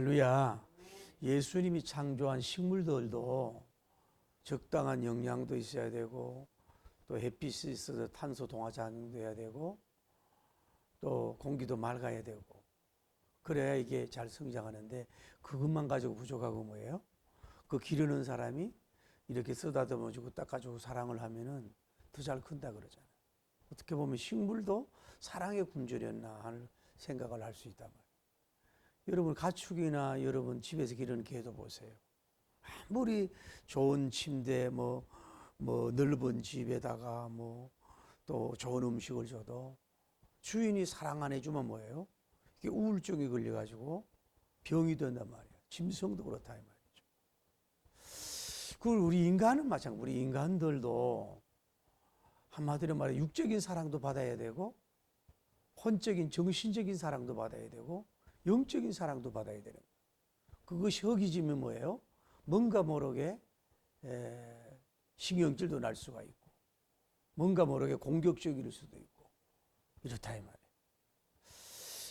할렐루야. 예수님이 창조한 식물들도 적당한 영양도 있어야 되고, 또 햇빛이 있어서 탄소 동화 작용돼야 되고, 또 공기도 맑아야 되고, 그래야 이게 잘 성장하는데, 그것만 가지고 부족하고 뭐예요? 그 기르는 사람이 이렇게 쓰다듬어주고 닦아주고 사랑을 하면은 더 잘 큰다 그러잖아요. 어떻게 보면 식물도 사랑의 굶주렸나 하는 생각을 할 수 있단 말이에요. 여러분 가축이나 여러분 집에서 기르는 개도 보세요. 아무리 좋은 침대 뭐 넓은 집에다가 또 좋은 음식을 줘도 주인이 사랑 안 해주면 뭐예요? 이게 우울증이 걸려가지고 병이 된단 말이에요. 짐승도 그렇다 이 말이죠. 그걸 우리 인간은 마찬가지. 우리 인간들도 한마디로 말해 육적인 사랑도 받아야 되고, 혼적인 정신적인 사랑도 받아야 되고, 영적인 사랑도 받아야 되는 거예요. 그것이 허기지면 뭐예요? 뭔가 모르게 신경질도 날 수가 있고, 뭔가 모르게 공격적일 수도 있고, 이렇다 이 말이에요.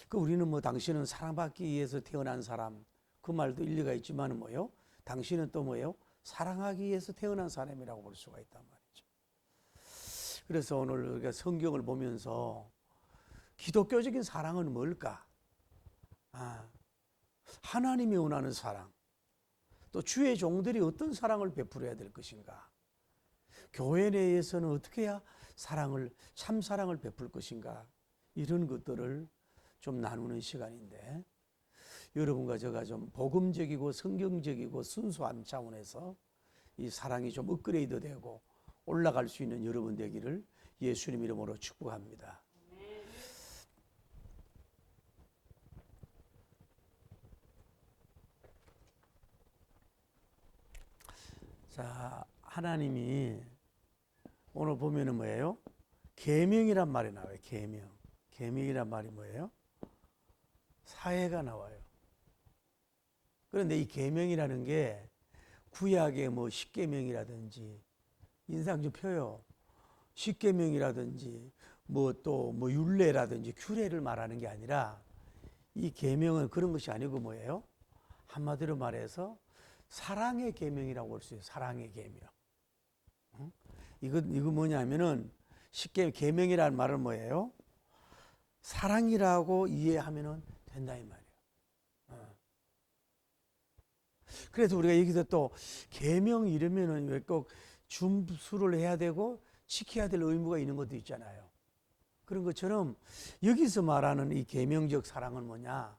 그 우리는 당신은 사랑받기 위해서 태어난 사람, 그 말도 일리가 있지만 뭐예요? 당신은 또 뭐예요? 사랑하기 위해서 태어난 사람이라고 볼 수가 있단 말이죠. 그래서 오늘 우리가 성경을 보면서 기독교적인 사랑은 뭘까? 하나님이 원하는 사랑, 또 주의 종들이 어떤 사랑을 베풀어야 될 것인가, 교회 내에서는 어떻게 해야 참 사랑을 베풀 것인가, 이런 것들을 좀 나누는 시간인데, 여러분과 제가 좀 복음적이고 성경적이고 순수한 차원에서 이 사랑이 좀 업그레이드 되고 올라갈 수 있는 여러분 되기를 예수님 이름으로 축복합니다. 자, 하나님이 오늘 보면은 뭐예요? 계명이란 말이 나와요. 계명. 계명이란 말이 뭐예요? 사회가 나와요. 그런데 이 계명이라는 게 구약의 십계명이라든지 인상 좀 펴요. 십계명이라든지 또 율례라든지 규례를 말하는 게 아니라, 이 계명은 그런 것이 아니고 뭐예요? 한마디로 말해서 사랑의 계명이라고 볼 수 있어요. 사랑의 계명. 이거 뭐냐면은 쉽게 계명이라는 말은 뭐예요? 사랑이라고 이해하면은 된다 이 말이에요. 그래서 우리가 여기서 또 계명 이러면은 왜 꼭 준수를 해야 되고 지켜야 될 의무가 있는 것도 있잖아요. 그런 것처럼 여기서 말하는 이 계명적 사랑은 뭐냐?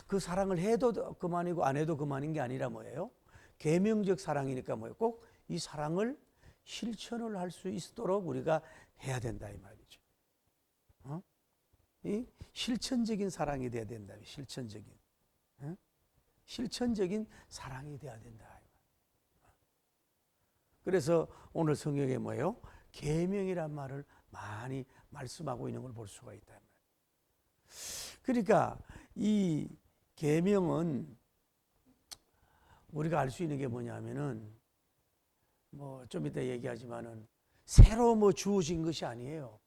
그 사랑을 해도 그만이고 안 해도 그만인 게 아니라 뭐예요? 계명적 사랑이니까 뭐예요? 꼭 이 사랑을 실천을 할 수 있도록 우리가 해야 된다 이 말이죠. 이 실천적인 사랑이 돼야 된다. 실천적인 사랑이 돼야 된다. 그래서 오늘 성경에 뭐예요? 계명이란 말을 많이 말씀하고 있는 걸 볼 수가 있다. 그러니까 이 계명은 우리가 알 수 있는 게 뭐냐면은 좀 이따 얘기하지만은 새로 주어진 것이 아니에요.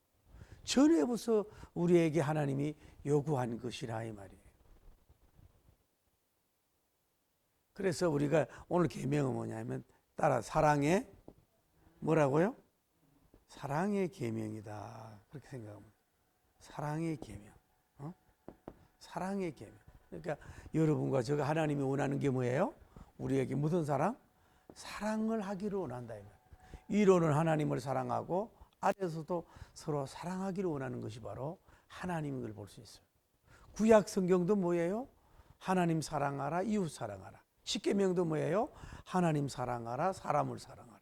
전에부터 우리에게 하나님이 요구한 것이라 이 말이에요. 그래서 우리가 오늘 계명은 뭐냐면 따라 사랑의 뭐라고요? 사랑의 계명이다. 그렇게 생각합니다. 사랑의 계명. 사랑의 계명. 그러니까 여러분과 제가 하나님이 원하는 게 뭐예요? 우리에게 무슨 사랑? 사랑을 하기를 원한다. 이로는 하나님을 사랑하고 안에서도 서로 사랑하기를 원하는 것이 바로 하나님인 걸 볼 수 있어요. 구약 성경도 뭐예요? 하나님 사랑하라, 이웃 사랑하라. 십계명도 뭐예요? 하나님 사랑하라, 사람을 사랑하라.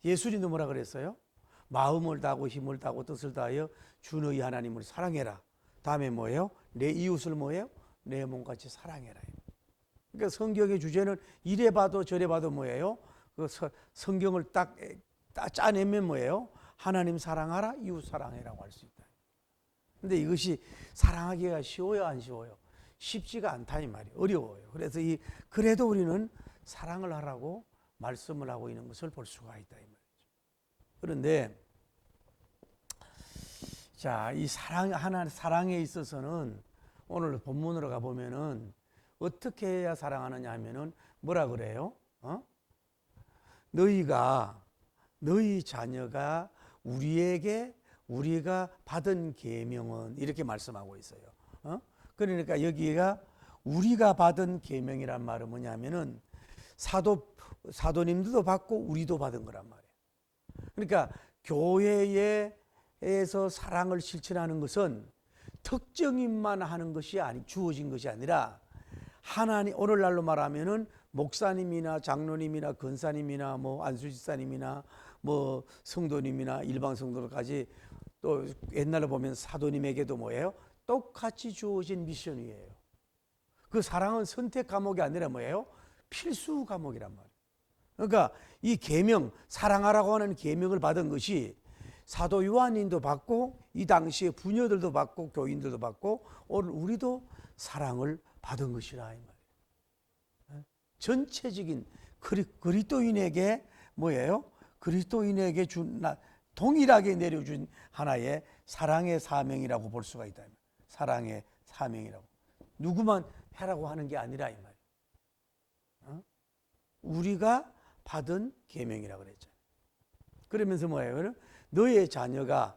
예수님도 뭐라 그랬어요? 마음을 다하고 힘을 다하고 뜻을 다하여 주 너희 하나님을 사랑해라. 다음에 뭐예요? 내 이웃을 뭐예요? 내 몸같이 사랑해라. 그러니까 성경의 주제는 이래 봐도 저래 봐도 뭐예요? 그 성경을 딱 짜내면 뭐예요? 하나님 사랑하라, 이웃 사랑해라고 할 수 있다. 근데 이것이 사랑하기가 쉬워요, 안 쉬워요? 쉽지가 않다 이 말이에요. 어려워요. 그래서 그래도 우리는 사랑을 하라고 말씀을 하고 있는 것을 볼 수가 있다 이 말이죠. 그런데 자, 이 사랑에 있어서는 오늘 본문으로 가보면은 어떻게 해야 사랑하느냐 하면은 뭐라 그래요? 너희 자녀가 우리가 받은 계명은 이렇게 말씀하고 있어요. 그러니까 여기가 우리가 받은 계명이란 말은 뭐냐면은 사도님들도 받고 우리도 받은 거란 말이에요. 그러니까 교회에서 사랑을 실천하는 것은 특정인만 하는 것이 주어진 것이 아니라 하나님, 오늘날로 말하면은 목사님이나 장로님이나 권사님이나 뭐 안수집사님이나 뭐 성도님이나 일반 성도까지 또 옛날에 보면 사도님에게도 뭐예요? 똑같이 주어진 미션이에요. 그 사랑은 선택 과목이 아니라 뭐예요? 필수 과목이란 말이에요. 그러니까 이 계명, 사랑하라고 하는 계명을 받은 것이 사도 요한님도 받고 이 당시에 부녀들도 받고 교인들도 받고 오늘 우리도 사랑을 받은 것이라 이 말이에요. 전체적인 그리스도인에게 뭐예요? 그리스도인에게 동일하게 내려준 하나의 사랑의 사명이라고 볼 수가 있다. 사랑의 사명이라고. 누구만 해라고 하는 게 아니라 이 말이에요. 우리가 받은 계명이라고 그랬잖아요. 그러면서 뭐예요? 너의 자녀가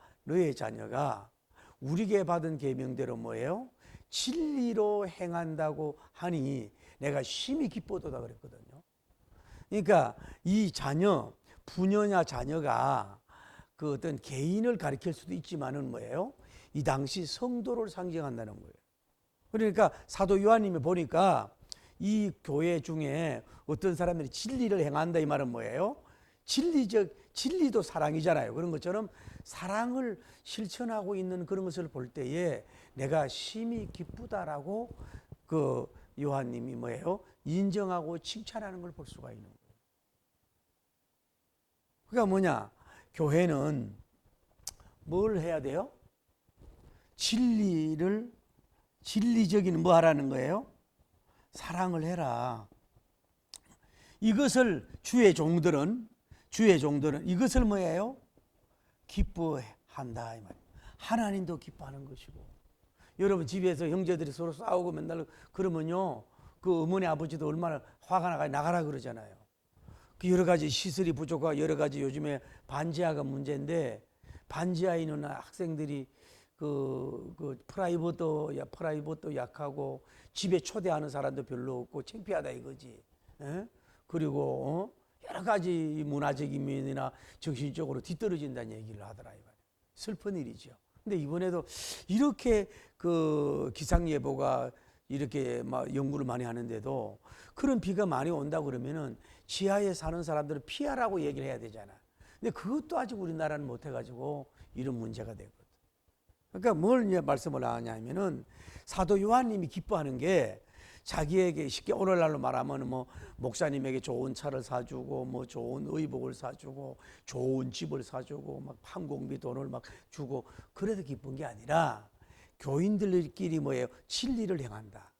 우리에게 받은 계명대로 뭐예요? 진리로 행한다고 하니 내가 심히 기뻐도다 그랬거든요. 그러니까 이 부녀냐 자녀가 그 어떤 개인을 가리킬 수도 있지만은 뭐예요? 이 당시 성도를 상징한다는 거예요. 그러니까 사도 요한님이 보니까 이 교회 중에 어떤 사람들이 진리를 행한다 이 말은 뭐예요? 진리도 사랑이잖아요. 그런 것처럼 사랑을 실천하고 있는 그런 것을 볼 때에 내가 심히 기쁘다라고 그 요한님이 뭐예요? 인정하고 칭찬하는 걸 볼 수가 있는 거예요. 그러니까 뭐냐? 교회는 뭘 해야 돼요? 진리적인 뭐 하라는 거예요? 사랑을 해라. 이것을 주의 종들은 이것을 뭐예요? 기뻐한다 이 말이에요. 하나님도 기뻐하는 것이고. 여러분 집에서 형제들이 서로 싸우고 맨날 그러면요, 그 어머니 아버지도 얼마나 화가 나가라 그러잖아요. 그 여러 가지 시설이 부족하고 여러 가지 요즘에 반지하가 문제인데, 반지하에 있는 학생들이 그 프라이버도 약하고 집에 초대하는 사람도 별로 없고 창피하다 이거지. 그리고 여러 가지 문화적인 면이나 정신적으로 뒤떨어진다는 얘기를 하더라 이 말이에요. 슬픈 일이죠. 근데 이번에도 이렇게 그 기상예보가 이렇게 막 연구를 많이 하는데도 그런 비가 많이 온다 그러면은 지하에 사는 사람들은 피하라고 얘기를 해야 되잖아. 근데 그것도 아직 우리나라는 못 해가지고 이런 문제가 되거든. 그러니까 뭘 말씀을 하냐면은 사도 요한님이 기뻐하는 게 자기에게 쉽게 오늘날로 말하면 뭐 목사님에게 좋은 차를 사주고 뭐 좋은 의복을 사주고 좋은 집을 사주고 막 판공비 돈을 막 주고 그래도 기쁜 게 아니라 교인들끼리 뭐예요? 진리를 행한다.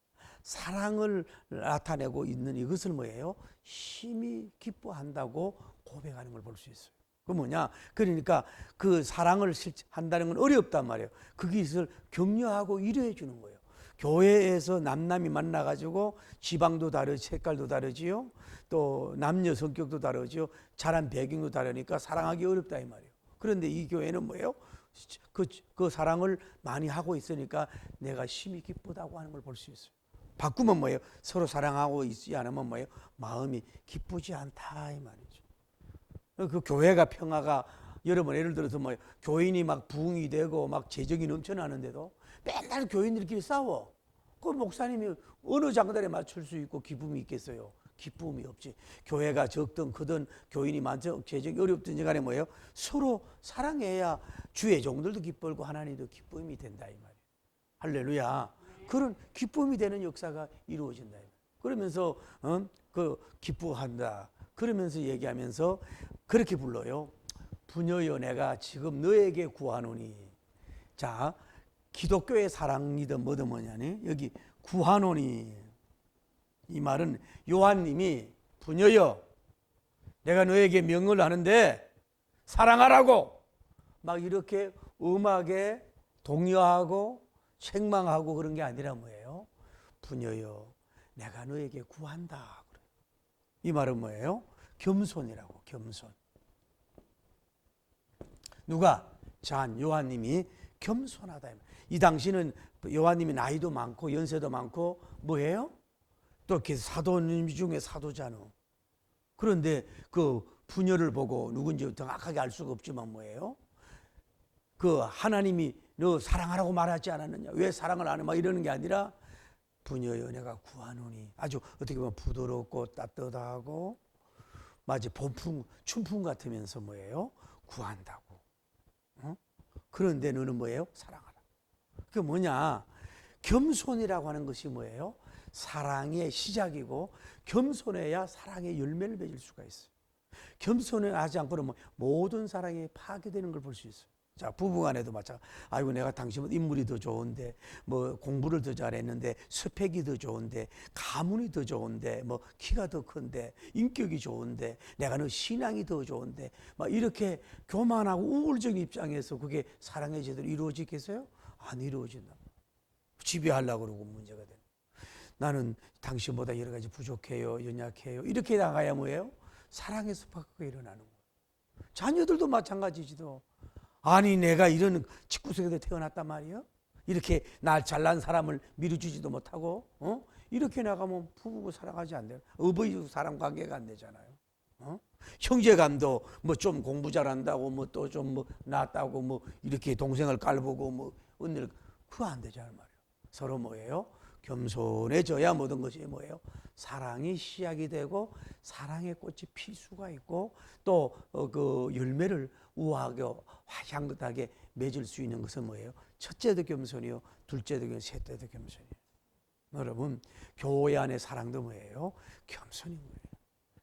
사랑을 나타내고 있는 이것을 뭐예요? 심히 기뻐한다고 고백하는 걸 볼 수 있어요. 그 뭐냐? 그러니까 그 사랑을 한다는 건 어렵단 말이에요. 그 것을 격려하고 위로해 주는 거예요. 교회에서 남남이 만나가지고 지방도 다르고 색깔도 다르지요. 또 남녀 성격도 다르지요. 자란 배경도 다르니까 사랑하기 어렵다 이 말이에요. 그런데 이 교회는 뭐예요? 그 사랑을 많이 하고 있으니까 내가 심히 기쁘다고 하는 걸 볼 수 있어요. 바꾸면 뭐예요? 서로 사랑하고 있지 않으면 뭐예요? 마음이 기쁘지 않다 이 말이죠. 그 교회가 평화가 여러분 예를 들어서 뭐 교인이 막 부흥이 되고 막 재정이 넘쳐나는데도 맨날 교인들끼리 싸워. 그 목사님이 어느 장단에 맞출 수 있고 기쁨이 있겠어요? 기쁨이 없지. 교회가 적든 크든 교인이 많든 재정이 어렵든지 간에 뭐예요? 서로 사랑해야 주의 종들도 기쁘고 하나님도 기쁨이 된다 이 말이에요. 할렐루야. 그런 기쁨이 되는 역사가 이루어진다. 그러면서 그 기뻐한다. 그러면서 얘기하면서 그렇게 불러요. 부녀여 내가 지금 너에게 구하노니. 자, 기독교의 사랑이든 뭐든 뭐냐니 여기 구하노니 이 말은 요한님이 부녀여 내가 너에게 명을 하는데 사랑하라고 막 이렇게 음악에 독려하고 책망하고 그런 게 아니라 뭐예요? 부녀여 내가 너에게 구한다. 이 말은 뭐예요? 겸손이라고. 겸손. 누가? 잔 요한님이 겸손하다. 이 당시는 요한님이 나이도 많고 연세도 많고 뭐예요? 또 이렇게 사도님 중에 사도잖아. 그런데 그 부녀를 보고 누군지 정확하게 알 수가 없지만 뭐예요? 그 하나님이 너 사랑하라고 말하지 않았느냐? 왜 사랑을 안 해? 막 이러는 게 아니라 부녀여 내가 구하노니 아주 어떻게 보면 부드럽고 따뜻하고 마치 봄풍 춘풍 같으면서 뭐예요? 구한다고. 그런데 너는 뭐예요? 사랑하라. 그게 뭐냐? 겸손이라고 하는 것이 뭐예요? 사랑의 시작이고 겸손해야 사랑의 열매를 맺을 수가 있어요. 겸손을 하지 않고는 모든 사랑이 파괴되는 걸 볼 수 있어요. 자, 부부간에도 마찬가지. 아이고 내가 당신은 인물이 더 좋은데 뭐 공부를 더 잘했는데 스펙이 더 좋은데 가문이 더 좋은데 뭐 키가 더 큰데 인격이 좋은데 내가 너 신앙이 더 좋은데 막 이렇게 교만하고 우울적인 입장에서 그게 사랑의 제대로 이루어지겠어요? 안 이루어진다. 지배하려고 그러고 문제가 되는. 나는 당신보다 여러 가지 부족해요, 연약해요. 이렇게 나가야 뭐예요? 사랑에서 파괴가 일어나는 거예요. 자녀들도 마찬가지지도. 아니 내가 이런 집구석에서 태어났단 말이에요. 이렇게 날 잘난 사람을 밀어주지도 못하고 이렇게 나가면 부부고 사랑하지 안 돼요. 어버이 사랑 관계가 안 되잖아요. 형제간도 뭐 좀 공부 잘한다고 뭐 또 좀 뭐 낫다고 뭐 이렇게 동생을 깔보고 뭐 언니를 그거 안 되잖아요 말이에요. 서로 뭐예요? 겸손해져야 모든 것이 뭐예요? 사랑이 시작이 되고 사랑의 꽃이 필 수가 있고 또 그 열매를 우아하고 향긋하게 맺을 수 있는 것은 뭐예요? 첫째도 겸손이요, 둘째도 겸손, 셋째도 겸손이에요. 여러분 교회 안의 사랑도 뭐예요? 겸손인 거예요.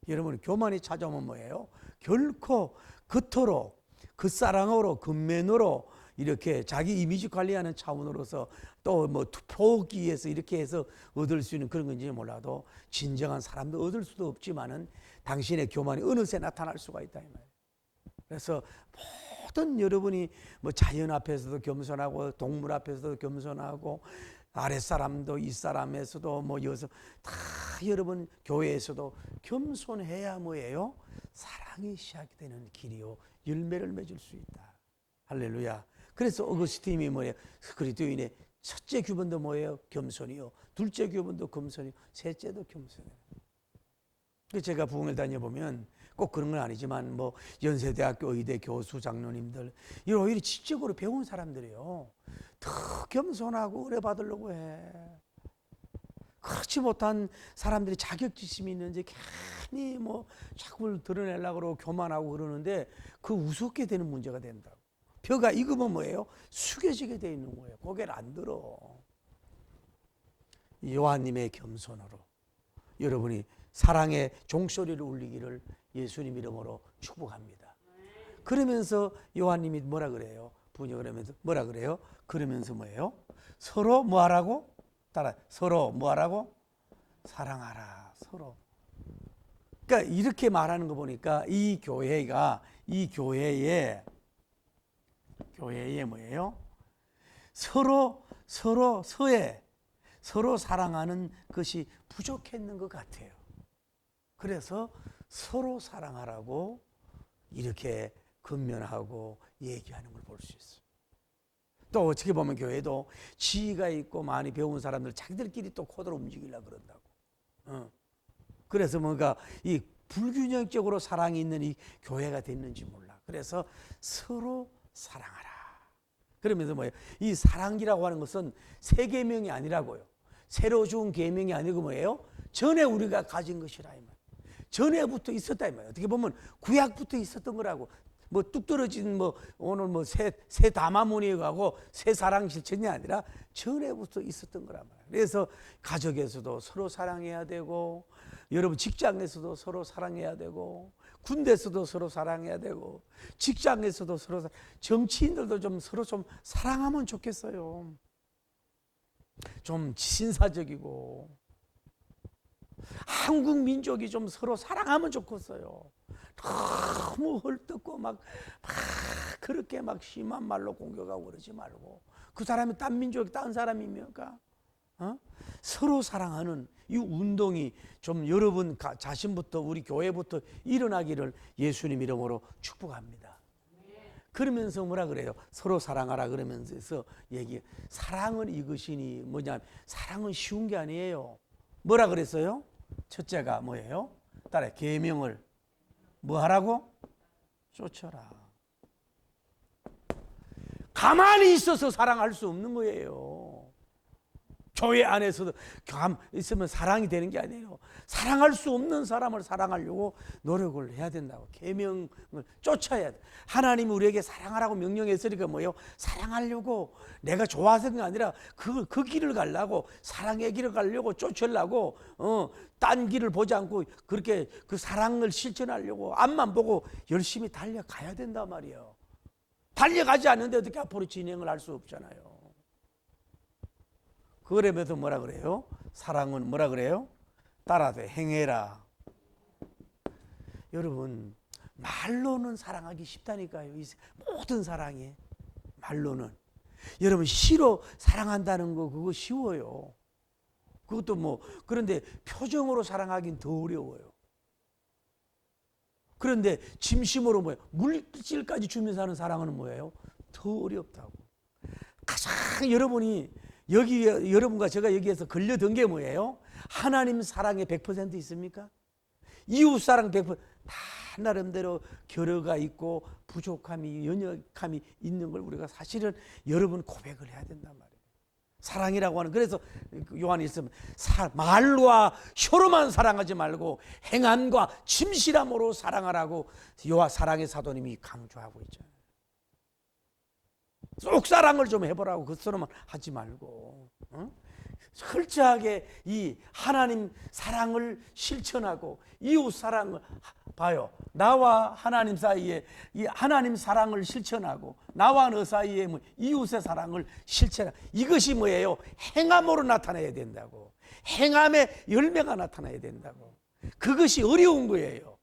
여러분 교만이 찾아오면 뭐예요? 결코 겉으로 겉사랑으로 겉면으로 이렇게 자기 이미지 관리하는 차원으로서 또 뭐 투표기에서 이렇게 해서 얻을 수 있는 그런 건지 몰라도 진정한 사람도 얻을 수도 없지만은 당신의 교만이 어느새 나타날 수가 있다 이 말이에요. 그래서 모든 여러분이 뭐 자연 앞에서도 겸손하고 동물 앞에서도 겸손하고 아랫사람도 윗사람에서도 뭐 여기서 다 여러분 교회에서도 겸손해야 뭐예요? 사랑이 시작이 되는 길이요 열매를 맺을 수 있다. 할렐루야. 그래서 어거스틴이 뭐예요? 그리스도인의 첫째 규범도 뭐예요? 겸손이요. 둘째 규범도 겸손이요. 셋째도 겸손이에요. 제가 부흥을 다녀보면 꼭 그런 건 아니지만 뭐 연세대학교 의대 교수 장로님들 오히려 지적으로 배운 사람들이요. 더 겸손하고 의뢰 받으려고 해. 그렇지 못한 사람들이 자격지심이 있는지 괜히 뭐 자꾸 드러내려고 그러고 교만하고 그러는데 그 우습게 되는 문제가 된다고. 벼가 익으면 뭐예요? 숙여지게 돼 있는 거예요. 고개를 안 들어. 요한님의 겸손으로 여러분이 사랑의 종소리를 울리기를 예수님 이름으로 축복합니다. 그러면서 요한님이 뭐라 그래요? 부녀 그러면서 뭐라 그래요? 그러면서 뭐예요? 서로 뭐 하라고? 따라 서로 뭐 하라고? 사랑하라. 서로. 그러니까 이렇게 말하는 거 보니까 이 교회에 뭐예요? 서로 사랑하는 것이 부족했는 것 같아요. 그래서 서로 사랑하라고 이렇게 권면하고 얘기하는 걸 볼 수 있어요. 또 어떻게 보면 교회도 지위가 있고 많이 배운 사람들 자기들끼리 또 코드로 움직이려고 그런다고. 그래서 뭔가 이 불균형적으로 사랑이 있는 이 교회가 됐는지 몰라. 그래서 서로 사랑하라. 그러면서 뭐예요? 이 사랑이라고 하는 것은 새 계명이 아니라고요. 새로 준 계명이 아니고 뭐예요? 전에 우리가 가진 것이라 이 말. 전에부터 있었다 이 말이에요. 어떻게 보면 구약부터 있었던 거라고. 뭐 뚝 떨어진 뭐 오늘 뭐 새 담화문이 가고 새 사랑 실천이 아니라 전에부터 있었던 거란 말이에요. 그래서 가족에서도 서로 사랑해야 되고 여러분 직장에서도 서로 사랑해야 되고 군대에서도 서로 사랑해야 되고 직장에서도 서로 정치인들도 좀 서로 좀 사랑하면 좋겠어요. 좀 신사적이고 한국 민족이 좀 서로 사랑하면 좋겠어요. 너무 헐뜯고 막 그렇게 막 심한 말로 공격하고 그러지 말고 그 사람이 딴 민족, 딴 사람입니까? 서로 사랑하는 이 운동이 좀 여러분 자신부터 우리 교회부터 일어나기를 예수님 이름으로 축복합니다. 그러면서 뭐라 그래요? 서로 사랑하라 그러면서 사랑은 이것이니 뭐냐? 사랑은 쉬운 게 아니에요. 뭐라 그랬어요? 첫째가 뭐예요? 따라 계명을 뭐 하라고? 쫓아라. 가만히 있어서 사랑할 수 없는 거예요. 교회 안에서도 있으면 사랑이 되는 게 아니에요. 사랑할 수 없는 사람을 사랑하려고 노력을 해야 된다고. 계명을 쫓아야 돼. 하나님이 우리에게 사랑하라고 명령했으니까 뭐예요? 사랑하려고, 내가 좋아서가 아니라 그 길을 가려고, 사랑의 길을 가려고 쫓으려고, 딴 길을 보지 않고 그렇게 그 사랑을 실천하려고 앞만 보고 열심히 달려가야 된단 말이에요. 달려가지 않는데 어떻게 앞으로 진행을 할 수 없잖아요. 그러면서 뭐라 그래요? 사랑은 뭐라 그래요? 따라서 행해라. 여러분, 말로는 사랑하기 쉽다니까요. 모든 사랑이 말로는. 여러분, 시로 사랑한다는 거 그거 쉬워요. 그것도 뭐 그런데 표정으로 사랑하긴 더 어려워요. 그런데 진심으로 뭐예요? 물질까지 주면서 하는 사랑은 뭐예요? 더 어렵다고. 가장 여러분이 여기 여러분과 제가 여기에서 걸려든 게 뭐예요? 하나님 사랑에 100% 있습니까? 이웃 사랑 100%. 다 나름대로 결여가 있고 부족함이 연약함이 있는 걸 우리가 사실은 여러분 고백을 해야 된단 말이에요. 사랑이라고 하는, 그래서 요한이 있으면 말과 혀로만 사랑하지 말고 행함과 진실함으로 사랑하라고 사랑의 사도님이 강조하고 있잖아요. 쏙사랑을 좀 해보라고, 그것으로만 하지 말고 철저하게 이 하나님 사랑을 실천하고 이웃 사랑을 봐요. 나와 하나님 사이에 이 하나님 사랑을 실천하고 나와 너 사이에 이웃의 사랑을 실천하고, 이것이 뭐예요? 행함으로 나타나야 된다고. 행함의 열매가 나타나야 된다고. 그것이 어려운 거예요.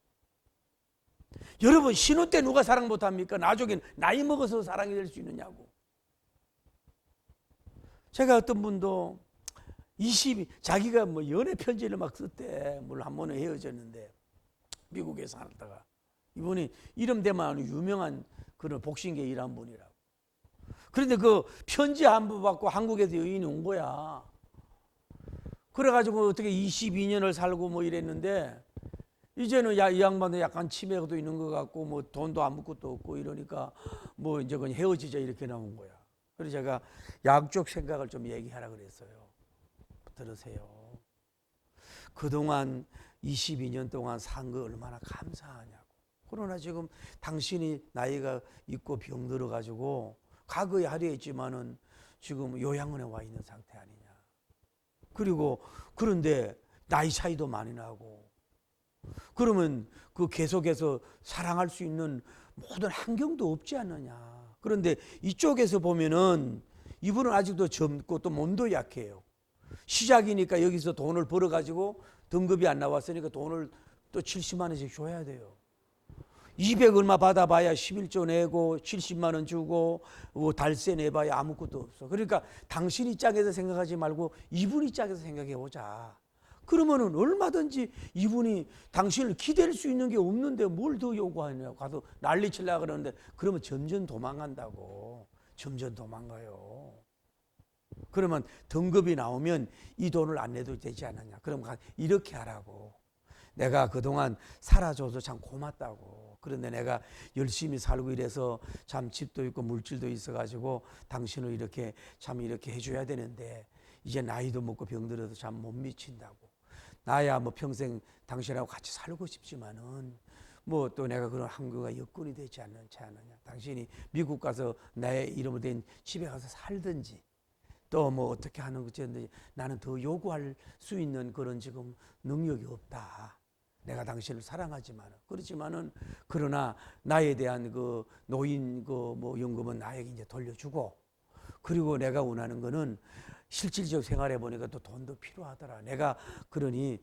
여러분, 신혼 때 누가 사랑 못합니까? 나중에 나이 먹어서 사랑이 될 수 있느냐고. 제가 어떤 분도 자기가 뭐 연애 편지를 막 썼대. 물론 한 번은 헤어졌는데 미국에 살다가, 이분이 이름 대만 유명한 그런 복싱계 일한 분이라고. 그런데 그 편지 한 부 받고 한국에서 여인이 온 거야. 그래가지고 어떻게 22년을 살고 뭐 이랬는데, 이제는 이 양반도 약간 치매도 있는 것 같고 뭐 돈도 아무것도 없고 이러니까 뭐 이제 그냥 헤어지자 이렇게 나온 거야. 그래서 제가 양쪽 생각을 좀 얘기하라 그랬어요. 들으세요. 그동안 22년 동안 산 거 얼마나 감사하냐고. 그러나 지금 당신이 나이가 있고 병들어 가지고 과거에 하려 했지만은 지금 요양원에 와 있는 상태 아니냐. 그리고 그런데 나이 차이도 많이 나고, 그러면 그 계속해서 사랑할 수 있는 모든 환경도 없지 않느냐. 그런데 이쪽에서 보면은 이분은 아직도 젊고 또 몸도 약해요. 시작이니까 여기서 돈을 벌어가지고 등급이 안 나왔으니까 돈을 또 70만 원씩 줘야 돼요. 200 얼마 받아봐야 11조 내고 70만 원 주고 달세 내봐야 아무것도 없어. 그러니까 당신 입장에서 생각하지 말고 이분 입장에서 생각해 보자. 그러면은 얼마든지 이분이 당신을 기댈 수 있는 게 없는데 뭘 더 요구하냐고. 가서 난리 치려고 그러는데, 그러면 점점 도망간다고. 점점 도망가요. 그러면 등급이 나오면 이 돈을 안 내도 되지 않느냐. 그럼 이렇게 하라고. 내가 그동안 살아줘서 참 고맙다고. 그런데 내가 열심히 살고 이래서 참 집도 있고 물질도 있어가지고 당신을 이렇게 참 이렇게 해줘야 되는데 이제 나이도 먹고 병들어서 참 못 미친다고. 나야 뭐 평생 당신하고 같이 살고 싶지만은 뭐 또 내가 그런 한국과 여건이 되지 않지 않느냐. 당신이 미국 가서 나의 이름으로 된 집에 가서 살든지 또 뭐 어떻게 하는 것인지, 나는 더 요구할 수 있는 그런 지금 능력이 없다. 내가 당신을 사랑하지만, 그렇지만은 그러나 나에 대한 그 노인 그 뭐 연금은 나에게 이제 돌려주고, 그리고 내가 원하는 거는 실질적 생활해 보니까 또 돈도 필요하더라. 내가 그러니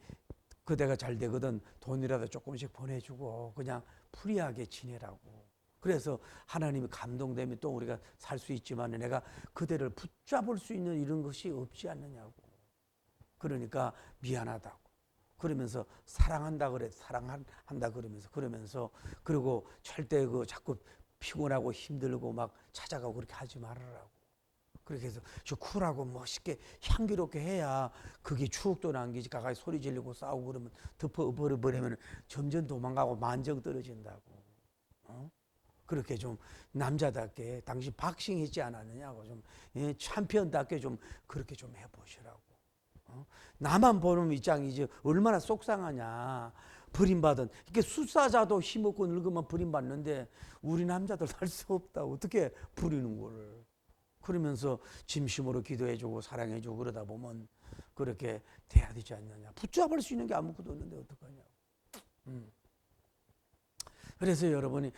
그대가 잘 되거든 돈이라도 조금씩 보내주고 그냥 프리하게 지내라고. 그래서 하나님이 감동되면 또 우리가 살 수 있지만 내가 그대를 붙잡을 수 있는 이런 것이 없지 않느냐고. 그러니까 미안하다고. 그러면서 사랑한다 그래. 사랑한다 그러면서 그리고 절대 그 자꾸 피곤하고 힘들고 막 찾아가고 그렇게 하지 말으라고. 그렇게 해서 저 쿨하고 멋있게 향기롭게 해야 그게 추억도 남기지. 가까이 소리 지르고 싸우고 그러면 덮어버리면 점점 도망가고 만정 떨어진다고. 그렇게 좀 남자답게 당신 박싱했지 않았느냐고 좀 챔피언답게 좀 그렇게 좀 해보시라고. 나만 보는 입장이지 얼마나 속상하냐. 버림받은 이렇게 수사자도 힘없고 늙으면 버림받는데 우리 남자들 할 수 없다. 어떻게 부리는 거를. 그러면서 진심으로 기도해주고 사랑해주고 그러다 보면 그렇게 돼야 되지 않느냐. 붙잡을 수 있는 게 아무것도 없는데 어떡하냐. 그래서 여러분이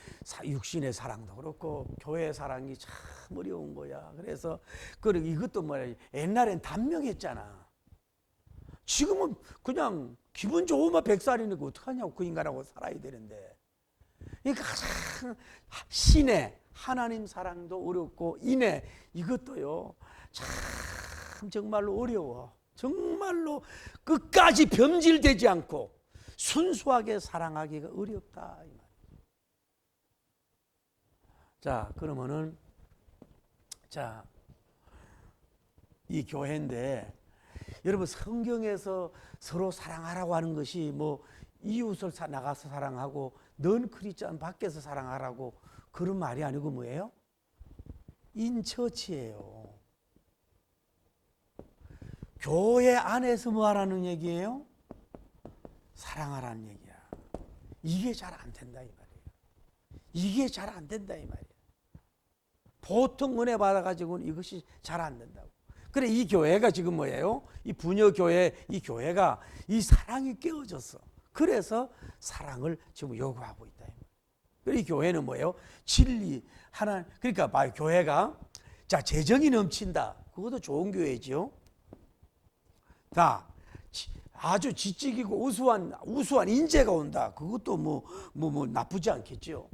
육신의 사랑도 그렇고 교회의 사랑이 참 어려운 거야. 그래서 이것도 뭐야. 옛날엔 단명했잖아. 지금은 그냥 기분 좋으면 100살이니까 어떡하냐고. 그 인간하고 살아야 되는데. 그러니까 가장 신의 하나님 사랑도 어렵고 인의 이것도요 참 정말로 어려워. 정말로 끝까지 변질되지 않고 순수하게 사랑하기가 어렵다. 자, 그러면은 이 교회인데 여러분 성경에서 서로 사랑하라고 하는 것이 뭐 이웃을 나가서 사랑하고 넌 크리스찬 밖에서 사랑하라고 그런 말이 아니고 뭐예요? 인처치예요. 교회 안에서 뭐 하라는 얘기예요? 사랑하라는 얘기야. 이게 잘 안 된다 이 말이에요. 이게 잘 안 된다 이 말이에요. 보통 은혜 받아가지고는 이것이 잘 안 된다고. 그래 이 교회가 지금 뭐예요? 이 부녀교회 이 교회가 이 사랑이 깨어졌어. 그래서 사랑을 지금 요구하고 있다. 이 교회는 뭐예요? 진리 하나. 그러니까 봐요. 교회가 자 재정이 넘친다. 그것도 좋은 교회지요. 자 아주 지적이고 우수한 인재가 온다. 그것도 뭐 나쁘지 않겠죠.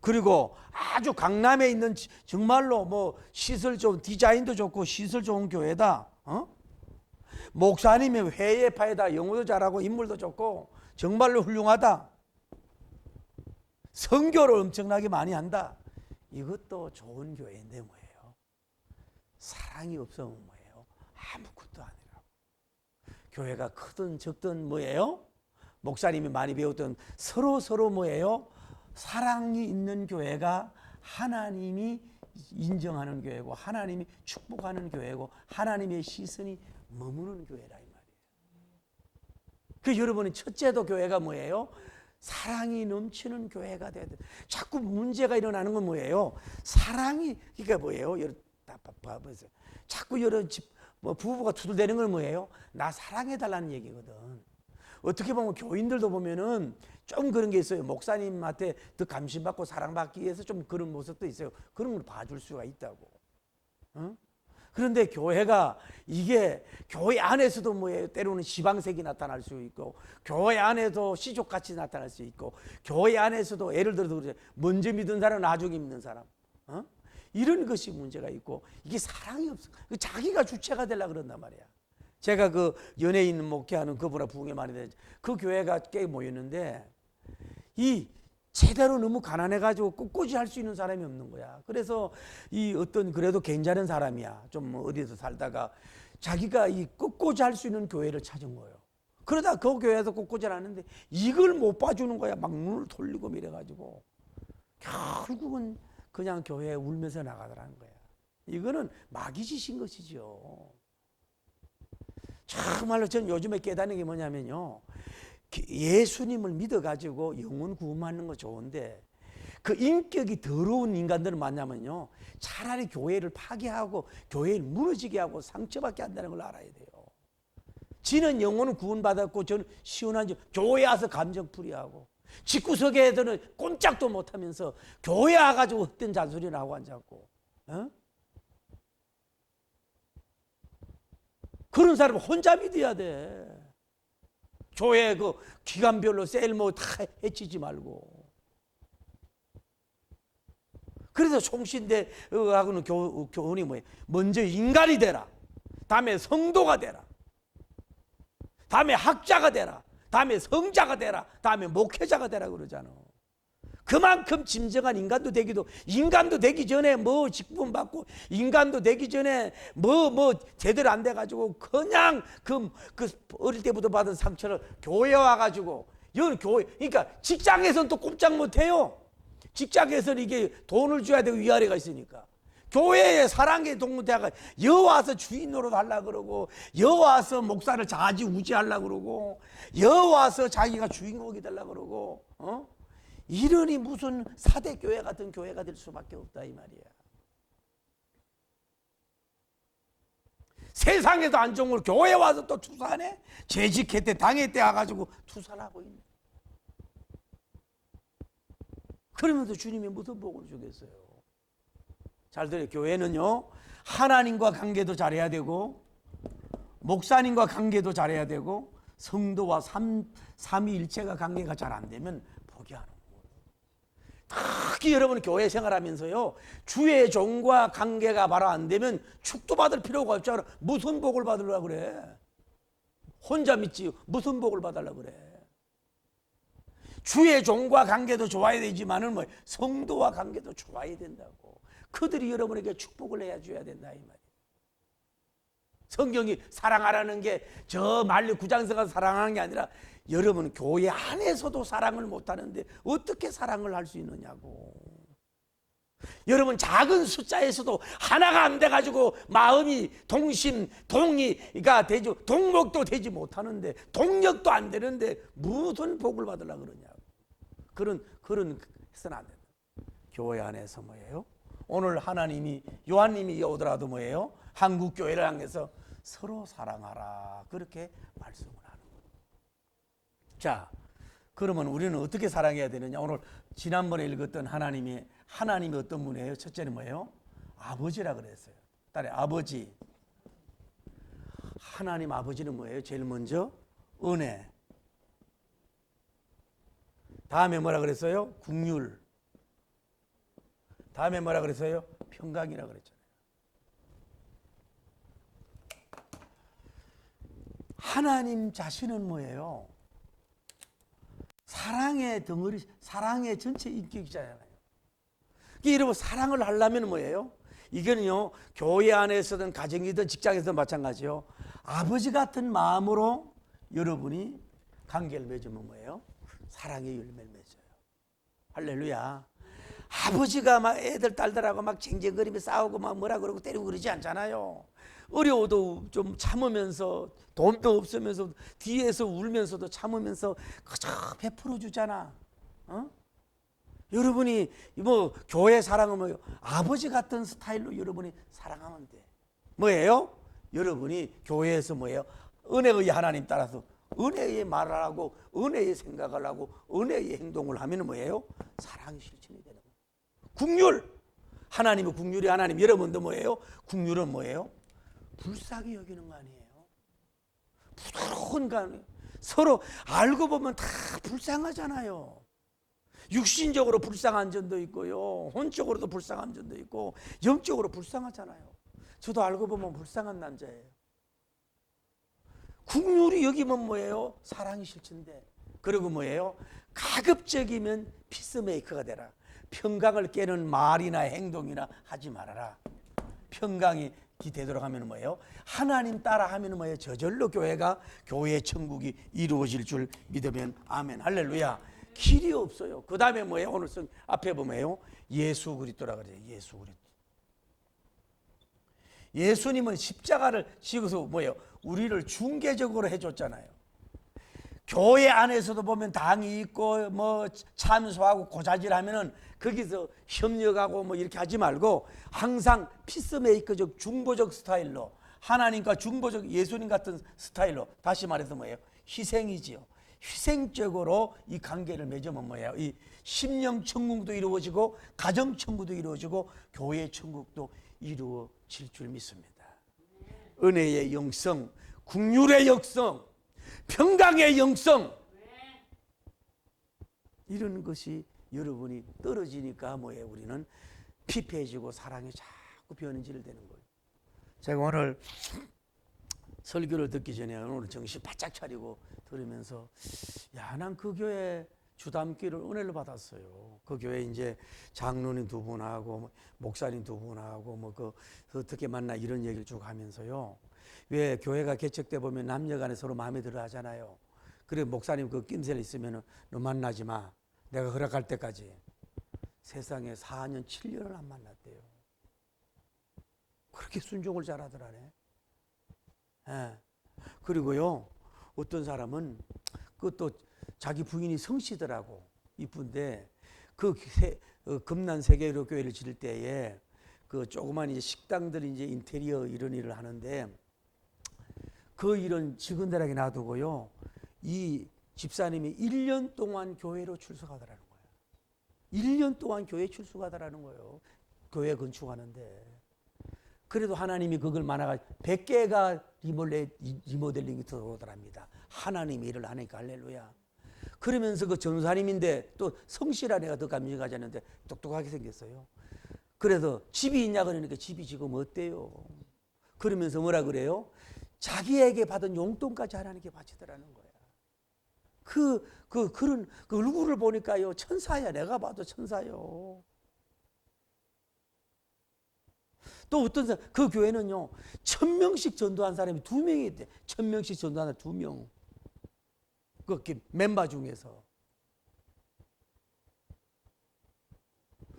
그리고 아주 강남에 있는 정말로 뭐 시설 좋은 디자인도 좋고 시설 좋은 교회다. 목사님이 회의파에다 영어도 잘하고 인물도 좋고 정말로 훌륭하다. 선교를 엄청나게 많이 한다. 이것도 좋은 교회인데 뭐예요? 사랑이 없으면 뭐예요? 아무것도 아니라고. 교회가 크든 적든 뭐예요? 목사님이 많이 배웠던 서로 뭐예요? 사랑이 있는 교회가 하나님이 인정하는 교회고 하나님이 축복하는 교회고 하나님의 시선이 머무는 교회라 이 말이에요. 그 여러분은 첫째도 교회가 뭐예요? 사랑이 넘치는 교회가 돼야 돼. 자꾸 문제가 일어나는 건 뭐예요? 사랑이 그러니까 뭐예요? 자꾸 여러 집 부부가 투덜대는 건 뭐예요? 나 사랑해 달라는 얘기거든. 어떻게 보면 교인들도 보면은 좀 그런 게 있어요. 목사님한테 더 감심받고 사랑받기 위해서 좀 그런 모습도 있어요. 그런 걸 봐줄 수가 있다고. 그런데 교회가 이게 교회 안에서도 뭐예요? 때로는 지방색이 나타날 수 있고 교회 안에도 시족같이 나타날 수 있고 교회 안에서도 예를 들어서 그러죠. 먼저 믿은 사람 나중에 믿는 사람 이런 것이 문제가 있고 이게 사랑이 없어. 자기가 주체가 되려고 그런단 말이야. 제가 그 연예인 목회하는 그분하고 부흥회 많이 되죠. 그 교회가 꽤 모였는데 이 제대로 너무 가난해가지고 꿋꿋이 할 수 있는 사람이 없는 거야. 그래서 이 어떤 그래도 괜찮은 사람이야. 좀 어디서 살다가 자기가 이 꿋꿋이 할 수 있는 교회를 찾은 거예요. 그러다 그 교회에서 꿋꿋이 하는데 이걸 못 봐주는 거야. 막 눈을 돌리고 이래가지고 결국은 그냥 교회에 울면서 나가더라는 거야. 이거는 마귀 짓인 것이죠. 정말로 전 요즘에 깨닫는 게 뭐냐면요. 예수님을 믿어가지고 영혼 구원하는 거 좋은데 그 인격이 더러운 인간들을 만나면요. 차라리 교회를 파괴하고 교회를 무너지게 하고 상처받게 한다는 걸 알아야 돼요. 지는 영혼은 구원받았고 저는 시원한지 교회 와서 감정풀이하고 집구석에 애들은 꼼짝도 못하면서 교회 와가지고 헛된 잔소리를 하고 앉았고 그런 사람은 혼자 믿어야 돼. 교회 그 기간별로 세일 뭐 다 해치지 말고. 그래서 총신대하고는 교훈이 뭐예요? 먼저 인간이 되라. 다음에 성도가 되라. 다음에 학자가 되라. 다음에 성자가 되라. 다음에 목회자가 되라 그러잖아. 그만큼 진정한 인간도 되기 전에 뭐 직분 받고, 인간도 되기 전에 뭐 제대로 안 돼가지고 그냥 그 어릴 때부터 받은 상처를 교회 와가지고, 이건 교회, 그러니까 직장에서는 또 꼼짝 못해요. 직장에서는 이게 돈을 줘야 되고 위아래가 있으니까. 교회에 사랑의 동무대가 여와서 주인 노릇 하려고 그러고, 여와서 목사를 좌지우지하려고 그러고, 여와서 자기가 주인공이 되려고 그러고, 이러니 무슨 사대 교회 같은 교회가 될 수밖에 없다 이 말이야. 세상에도 안 좋은 걸 교회에 와서 또 투사하네. 재직했대 당했대 와가지고 투사를 하고 있네. 그러면서 주님이 무슨 복을 주겠어요? 잘 들어요. 교회는요, 하나님과 관계도 잘해야 되고, 목사님과 관계도 잘해야 되고, 성도와 삼위일체가 관계가 잘 안 되면 포기하는 거예요. 특히 여러분 교회 생활하면서요, 주의 종과 관계가 바로 안 되면 축도 받을 필요가 없잖아. 무슨 복을 받으려고 그래? 혼자 믿지 무슨 복을 받으려고 그래? 주의 종과 관계도 좋아야 되지만은 뭐 성도와 관계도 좋아야 된다고. 그들이 여러분에게 축복을 해줘야 된다 이 말이에요. 성경이 사랑하라는 게 저 만리 구장서가 사랑하는 게 아니라, 여러분 교회 안에서도 사랑을 못하는데 어떻게 사랑을 할 수 있느냐고. 여러분 작은 숫자에서도 하나가 안 돼가지고 마음이 동의가 되지, 동목도 되지 못하는데, 동력도 안 되는데 무슨 복을 받으려고 그러냐고. 그런 해서는 안 된다. 교회 안에서 뭐예요? 오늘 요한님이 오더라도 뭐예요? 한국 교회를 향해서 서로 사랑하라 그렇게 말씀을 하는 거예요. 자, 그러면 우리는 어떻게 사랑해야 되느냐? 오늘 지난번에 읽었던 하나님이 어떤 분이에요? 첫째는 뭐예요? 아버지라 그랬어요. 딸의 아버지. 하나님 아버지는 뭐예요? 제일 먼저 은혜. 다음에 뭐라 그랬어요? 긍휼. 다음에 뭐라 그랬어요? 평강이라 그랬잖아요. 하나님 자신은 뭐예요? 사랑의 덩어리, 사랑의 전체 인격이잖아요. 여러분 사랑을 하려면 뭐예요? 이거는요, 교회 안에서든 가정이든 직장에서든 마찬가지요. 아버지 같은 마음으로 여러분이 관계를 맺으면 뭐예요? 사랑의 열매를 맺어요. 할렐루야. 아버지가 막 애들 딸들하고 막 쟁쟁거리며 싸우고 막 뭐라 그러고 때리고 그러지 않잖아요. 어려워도 좀 참으면서, 돈도 없으면서 뒤에서 울면서도 참으면서 그저 베풀어 주잖아. 여러분이 뭐 교회 사랑은 뭐예요? 아버지 같은 스타일로 여러분이 사랑하면 돼. 뭐예요? 여러분이 교회에서 뭐예요? 은혜의 하나님 따라서 은혜의 말을 하고 은혜의 생각을 하고 은혜의 행동을 하면 뭐예요? 사랑이 실천이 되는 거예요. 긍휼. 하나님은 긍휼이 하나님. 여러분도 뭐예요? 긍휼은 뭐예요? 불쌍히 여기는 거 아니에요? 부드러운 거 아니에요? 서로 알고 보면 다 불쌍하잖아요. 육신적으로 불쌍한 점도 있고요, 혼적으로도 불쌍한 점도 있고, 영적으로 불쌍하잖아요. 저도 알고 보면 불쌍한 남자예요. 긍휼이 여기면 뭐예요? 사랑이 실천돼. 그리고 뭐예요? 가급적이면 피스메이커가 되라. 평강을 깨는 말이나 행동이나 하지 말아라. 평강이 되도록 하면 뭐예요? 하나님 따라 하면 뭐예요? 저절로 교회의 천국이 이루어질 줄 믿으면 아멘. 할렐루야. 길이 없어요. 그 다음에 뭐예요? 오늘 앞에 보면요, 예수 그리스도라 그래요. 예수 그리스도. 예수님은 십자가를 지고서 뭐예요? 우리를 중개적으로 해줬잖아요. 교회 안에서도 보면 당이 있고 뭐 참소하고 고자질하면은 거기서 협력하고 뭐 이렇게 하지 말고 항상 피스메이커적 중보적 스타일로, 하나님과 중보적 예수님 같은 스타일로, 다시 말해서 뭐예요? 희생이지요. 희생적으로 이 관계를 맺으면 뭐예요? 이 심령 천국도 이루어지고 가정 천국도 이루어지고 교회 천국도 이루어질 줄 믿습니다. 은혜의 영성, 긍휼의 영성, 평강의 영성, 이런 것이 여러분이 떨어지니까 뭐예요? 우리는 피폐해지고 사랑이 자꾸 변질을 되는 거예요. 제가 오늘 설교를 듣기 전에 오늘 정신 바짝 차리고 들으면서 야, 난 그 교회 주담기를 은혜를 받았어요. 그 교회 이제 장로님 두 분하고 목사님 두 분하고 그 어떻게 만나 이런 얘기를 쭉 하면서요. 왜 교회가 개척돼 보면 남녀간에 서로 마음에 들어 하잖아요. 그래 목사님 그 낌새 있으면 너 만나지 마. 내가 허락할 때까지. 세상에 4년 7년을 안 만났대요. 그렇게 순종을 잘하더라네. 예. 그리고요 어떤 사람은 그것도 자기 부인이 성씨더라고 이쁜데 금난 세계로 교회를 지을 때에 그 조그만 이제 식당들 이제 인테리어 이런 일을 하는데 그 일은 직원들에게 놔두고요 이 집사님이 1년 동안 교회로 출석하더라는 거예요. 1년 동안 교회 출석하더라는 거예요. 교회 건축하는데. 그래도 하나님이 그걸 만화가 100개가 리모델링이 들어오더랍니다. 하나님이 일을 하니까 할렐루야. 그러면서 그 전사님인데 또 성실한 애가 더 감정하지 않는데 똑똑하게 생겼어요. 그래서 집이 있냐 그러니까 집이 지금 어때요? 그러면서 뭐라 그래요? 자기에게 받은 용돈까지 하나님께 바치더라는 거야. 그런 그 얼굴을 보니까요 천사야. 내가 봐도 천사요. 또 어떤 사람, 그 교회는요 1000명씩 전도한 사람이 2명이 있대. 1000명씩 전도한 사람이 2명. 그 멤버 중에서.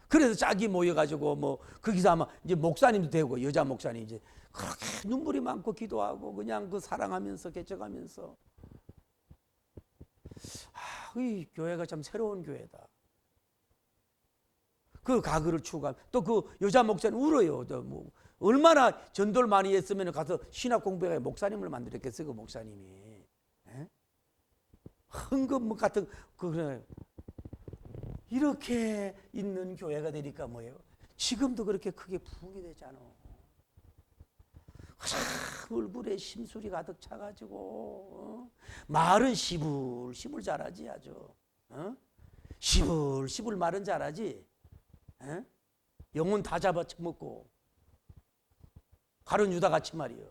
그래서 짝이 모여가지고 뭐 거기서 아마 이제 목사님도 되고 여자 목사님 이제 그렇게 눈물이 많고 기도하고 그냥 그 사랑하면서 개척하면서 이 교회가 참 새로운 교회다. 그 가그를 추구하면 또 그 여자 목사님 울어요. 또 뭐 얼마나 전도를 많이 했으면 가서 신학 공부해 목사님을 만들었겠어요. 그 목사님이 헌금 같은 그래 이렇게 있는 교회가 되니까 뭐예요? 지금도 그렇게 크게 부흥이 되잖아. 얼굴에 심술이 가득 차가지고 말은 시불시불 잘하지 아주. 시불시불 말은 잘하지. 영혼 다 잡아쳐먹고 가룟 유다 같이 말이요.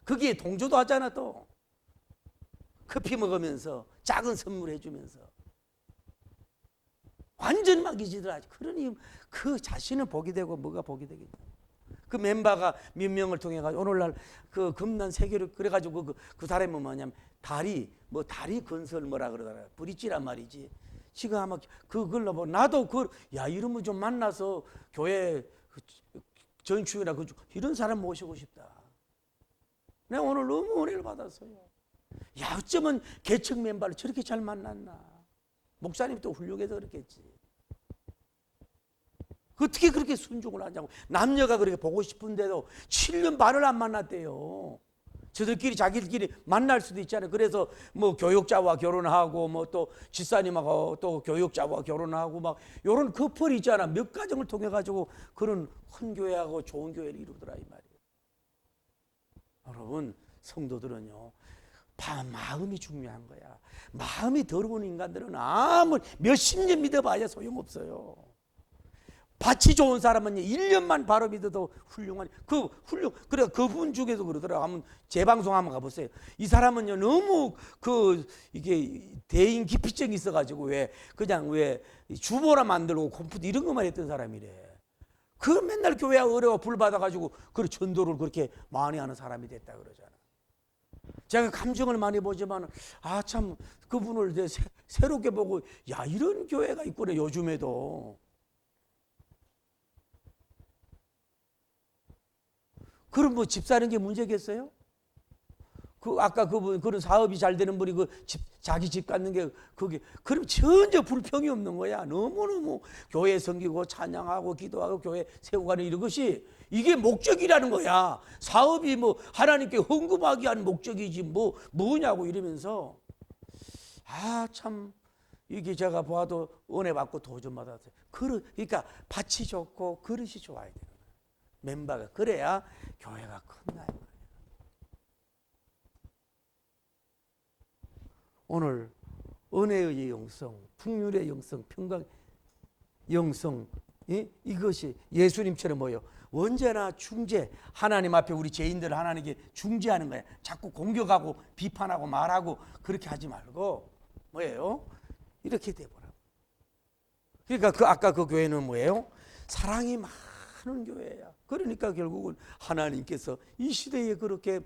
거기에 동조도 하잖아. 또 커피 먹으면서 작은 선물 해주면서 완전 막이지들 하지. 그러니 그 자신은 복이 되고 뭐가 복이 되겠다. 그 멤버가 몇 명을 통해 가지고 오늘날 그 금난 세계를 그래가지고 그 사람이 뭐냐면 다리 건설 뭐라 그러더라. 브릿지란 말이지. 지금 아마 그걸로 뭐 나도 이러면 좀 만나서 교회 전축이나 이런 사람 모시고 싶다. 내가 오늘 너무 은혜를 받았어요. 야, 어쩌면 개척 멤버를 저렇게 잘 만났나. 목사님 또 훌륭해서 그렇겠지. 어떻게 그렇게 순종을 하냐고. 남녀가 그렇게 보고 싶은데도 7년 반을 안 만났대요. 저들끼리 자기들끼리 만날 수도 있잖아요. 그래서 뭐 교육자와 결혼하고 뭐 또 집사님하고 또 교육자와 결혼하고 막 이런 커플이 있잖아. 몇 가정을 통해 가지고 그런 큰 교회하고 좋은 교회를 이루더라 이 말이에요. 여러분 성도들은요 마음이 중요한 거야. 마음이 더러운 인간들은 아무 몇십 년 믿어봐야 소용없어요. 밭이 좋은 사람은 1년만 바로 믿어도 훌륭한 그래 그분 중에도 그러더라고. 한번 재방송 한번 가보세요. 이 사람은요 너무 이게 대인 기피증이 있어가지고 왜 주보라 만들고 컴퓨터 이런 것만 했던 사람이래. 그 맨날 교회 어려워 불 받아가지고 그 전도를 그렇게 많이 하는 사람이 됐다 그러잖아. 제가 감정을 많이 보지만 참 그분을 새롭게 보고 야 이런 교회가 있구나 요즘에도. 그럼 뭐 집 사는 게 문제겠어요? 아까 그런 사업이 잘 되는 분이 자기 집 갖는 게 그럼 전혀 불평이 없는 거야. 너무너무 교회 섬기고 찬양하고 기도하고 교회 세우고 가는 이런 것이 이게 목적이라는 거야. 사업이 뭐 하나님께 헌금하기 위한 목적이지 뭐냐고 이러면서 참 이게 제가 봐도 은혜 받고 도전 받았어요. 그러니까 밭이 좋고 그릇이 좋아야 돼요. 멤버가 그래야 교회가 큰다. 오늘 은혜의 영성, 풍률의 영성, 평강 영성 이것이 예수님처럼 뭐예요? 언제나 중재, 하나님 앞에 우리 죄인들을 하나님께 중재하는 거야. 자꾸 공격하고 비판하고 말하고 그렇게 하지 말고 뭐예요? 이렇게 돼보라고. 그러니까 아까 그 교회는 뭐예요? 사랑이 많은 교회야. 그러니까 결국은 하나님께서 이 시대에 그렇게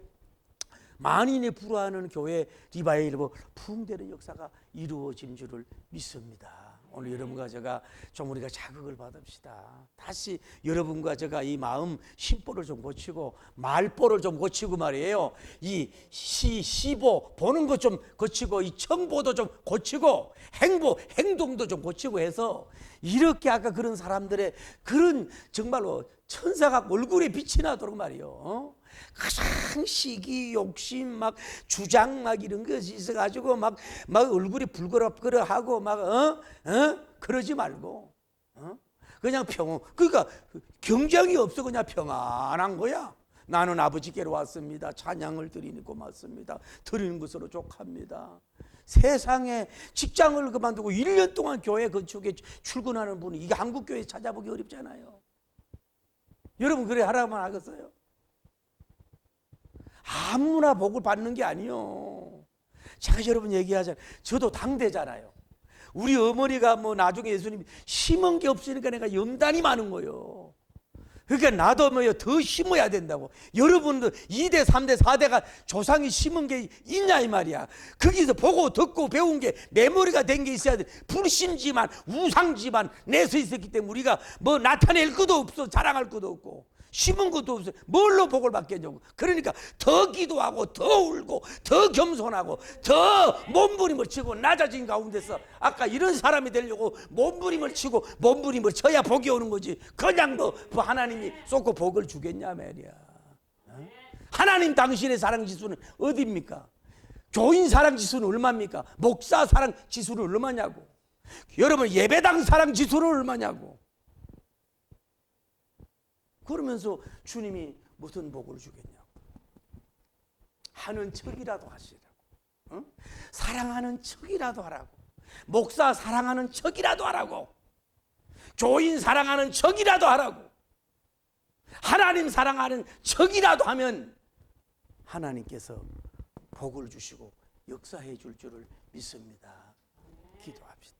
만인의 불화하는 교회 리바이벌 부흥되는 역사가 이루어진 줄을 믿습니다. 오늘 여러분과 제가 좀 우리가 자극을 받읍시다. 다시 여러분과 제가 이 마음 심보를 좀 고치고 말보를 좀 고치고 말이에요. 이 시보 보는 것 좀 고치고 이 청보도 좀 고치고 행동도 좀 고치고 해서 이렇게 아까 그런 사람들의 그런 정말로 천사가 얼굴에 빛이 나도록 말이요. 가장 시기, 욕심, 막 주장, 막 이런 것이 있어가지고 막 얼굴이 불그럭거려하고 그러지 말고, 그냥 그러니까 경쟁이 없어 그냥 평안한 거야. 나는 아버지께로 왔습니다. 찬양을 드리니 고맙습니다. 드리는 것으로 족합니다. 세상에 직장을 그만두고 1년 동안 교회 건축에 출근하는 분이 이게 한국 교회 찾아보기 어렵잖아요. 여러분 그래 하라면 하겠어요? 아무나 복을 받는 게 아니요. 제가 여러분 얘기하잖아요. 저도 당대잖아요. 우리 어머니가 뭐 나중에 예수님 심은 게 없으니까 내가 염단이 많은 거예요. 그러니까 나도 더 심어야 된다고. 여러분도 2대 3대 4대가 조상이 심은 게 있냐 이 말이야. 거기서 보고 듣고 배운 게 메모리가 된 게 있어야 돼. 불신지만 우상지만 내서 있었기 때문에 우리가 뭐 나타낼 것도 없어. 자랑할 것도 없고 심은 것도 없어. 뭘로 복을 받겠냐고. 그러니까 더 기도하고 더 울고 더 겸손하고 더 몸부림을 치고 낮아진 가운데서 아까 이런 사람이 되려고 몸부림을 치고 몸부림을 쳐야 복이 오는 거지. 그냥 뭐 하나님이 쏟고 복을 주겠냐 말이야. 하나님 당신의 사랑 지수는 어디입니까? 교인 사랑 지수는 얼마입니까? 목사 사랑 지수는 얼마냐고. 여러분 예배당 사랑 지수는 얼마냐고. 그러면서 주님이 무슨 복을 주겠냐고. 하는 척이라도 하시라고. 응? 사랑하는 척이라도 하라고. 목사 사랑하는 척이라도 하라고. 교인 사랑하는 척이라도 하라고. 하나님 사랑하는 척이라도 하면 하나님께서 복을 주시고 역사해 줄 줄을 믿습니다. 기도합시다.